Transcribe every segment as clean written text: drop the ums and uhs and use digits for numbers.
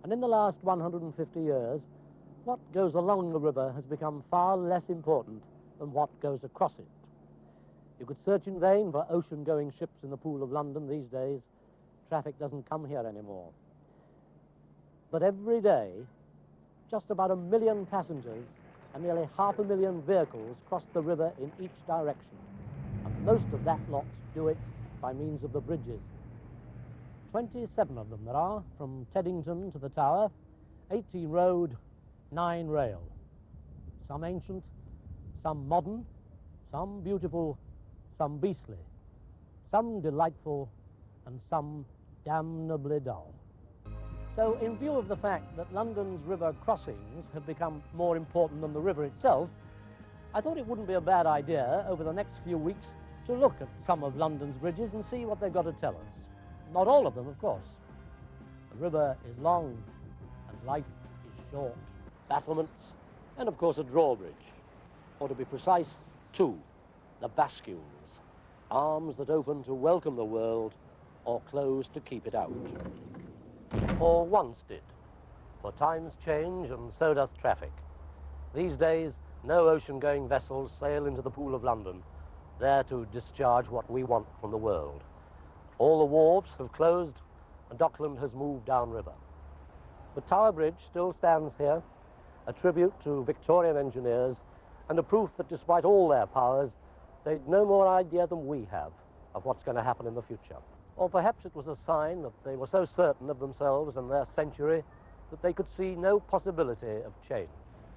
And in the last 150 years, what goes along the river has become far less important than what goes across it. You could search in vain for ocean-going ships in the Pool of London these days. Traffic doesn't come here anymore. But every day, just about 1 million passengers and nearly 500,000 vehicles cross the river in each direction. And most of that lot do it by means of the bridges. 27 of them there are, from Teddington to the Tower, 18 road, 9 rail. Some ancient, some modern, some beautiful, some beastly, some delightful, and some damnably dull. So in view of the fact that London's river crossings have become more important than the river itself, I thought it wouldn't be a bad idea over the next few weeks to look at some of London's bridges and see what they've got to tell us. Not all of them, of course. The river is long and life is short. Battlements and, of course, a drawbridge. Or to be precise, 2, the bascules, arms that open to welcome the world or close to keep it out. Or once did, for times change and so does traffic. These days, no ocean-going vessels sail into the Pool of London, there to discharge what we want from the world. All the wharves have closed and Dockland has moved downriver. The Tower Bridge still stands here, a tribute to Victorian engineers and a proof that despite all their powers, they'd no more idea than we have of what's going to happen in the future. Or perhaps it was a sign that they were so certain of themselves and their century that they could see no possibility of change.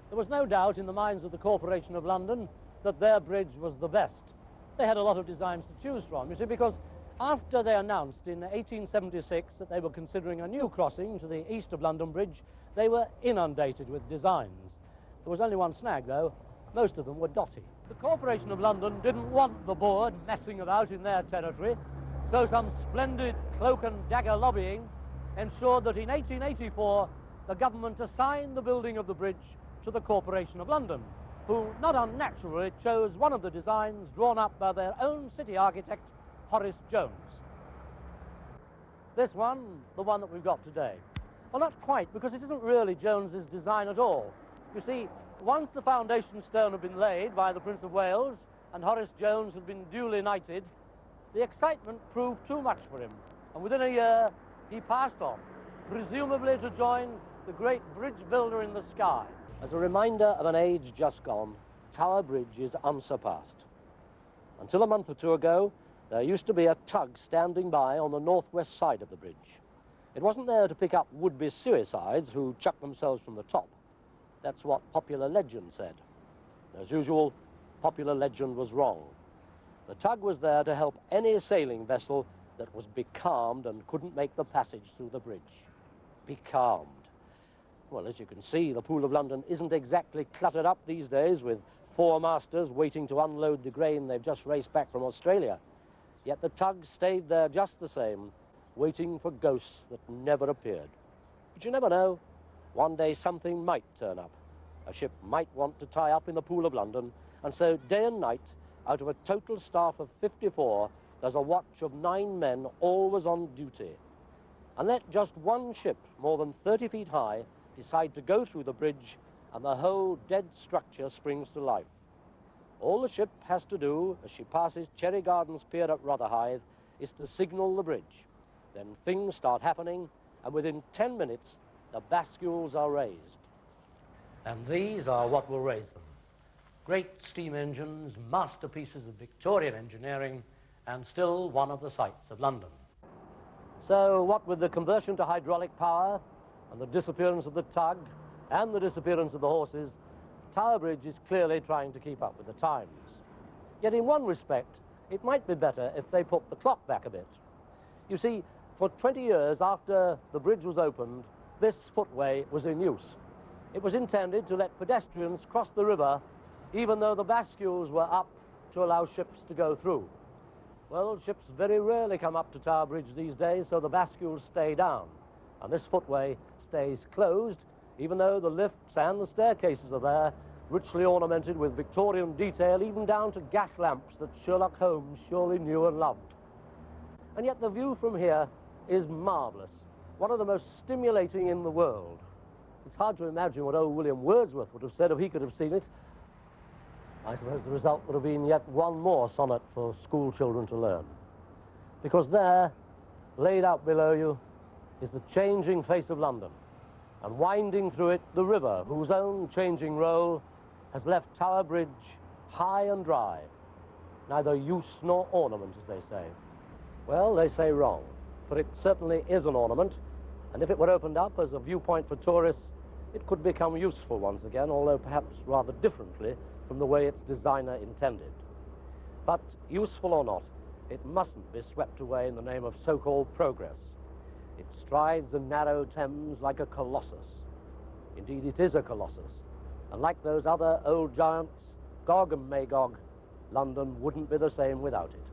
There was no doubt in the minds of the Corporation of London that their bridge was the best. They had a lot of designs to choose from, you see, because after they announced in 1876 that they were considering a new crossing to the east of London Bridge, they were inundated with designs. There was only one snag, though. Most of them were dotty. The Corporation of London didn't want the board messing about in their territory, so some splendid cloak and dagger lobbying ensured that in 1884 the government assigned the building of the bridge to the Corporation of London, who not unnaturally chose one of the designs drawn up by their own city architect, Horace Jones. This one, the one that we've got today. Well, not quite, because it isn't really Jones's design at all. You see, once the foundation stone had been laid by the Prince of Wales and Horace Jones had been duly knighted, the excitement proved too much for him, and within a year he passed on, presumably to join the great bridge builder in the sky. As a reminder of an age just gone, Tower Bridge is unsurpassed. Until a month or two ago, there used to be a tug standing by on the northwest side of the bridge. It wasn't there to pick up would-be suicides who chucked themselves from the top. That's what popular legend said. As usual, popular legend was wrong. The tug was there to help any sailing vessel that was becalmed and couldn't make the passage through the bridge. Becalmed. Well, as you can see, the Pool of London isn't exactly cluttered up these days with 4 masters waiting to unload the grain they've just raced back from Australia. Yet the tug stayed there just the same, waiting for ghosts that never appeared. But you never know. One day something might turn up. A ship might want to tie up in the Pool of London, and so day and night, out of a total staff of 54, there's a watch of 9 men always on duty. And let just one ship, more than 30 feet high, decide to go through the bridge, and the whole dead structure springs to life. All the ship has to do, as she passes Cherry Gardens Pier at Rotherhithe, is to signal the bridge. Then things start happening, and within 10 minutes, the bascules are raised. And these are what will raise them. Great steam engines, masterpieces of Victorian engineering, and still one of the sights of London. So what with the conversion to hydraulic power, and the disappearance of the tug, and the disappearance of the horses, Tower Bridge is clearly trying to keep up with the times. Yet in one respect, it might be better if they put the clock back a bit. You see, for 20 years after the bridge was opened, this footway was in use. It was intended to let pedestrians cross the river, even though the bascules were up to allow ships to go through. Well, ships very rarely come up to Tower Bridge these days, so the bascules stay down, and this footway stays closed, even though the lifts and the staircases are there, richly ornamented with Victorian detail, even down to gas lamps that Sherlock Holmes surely knew and loved. And yet the view from here is marvellous. one of the most stimulating in the world. It's hard to imagine what old William Wordsworth would have said if he could have seen it. I suppose the result would have been yet one more sonnet for school children to learn. Because there, laid out below you, is the changing face of London, and winding through it, the river, whose own changing roll has left Tower Bridge high and dry, neither use nor ornament, as they say. Well, they say wrong, for it certainly is an ornament, and if it were opened up as a viewpoint for tourists, it could become useful once again, although perhaps rather differently from the way its designer intended. But useful or not, it mustn't be swept away in the name of so-called progress. It strides the narrow Thames like a colossus. Indeed, it is a colossus. And like those other old giants, Gog and Magog, London wouldn't be the same without it.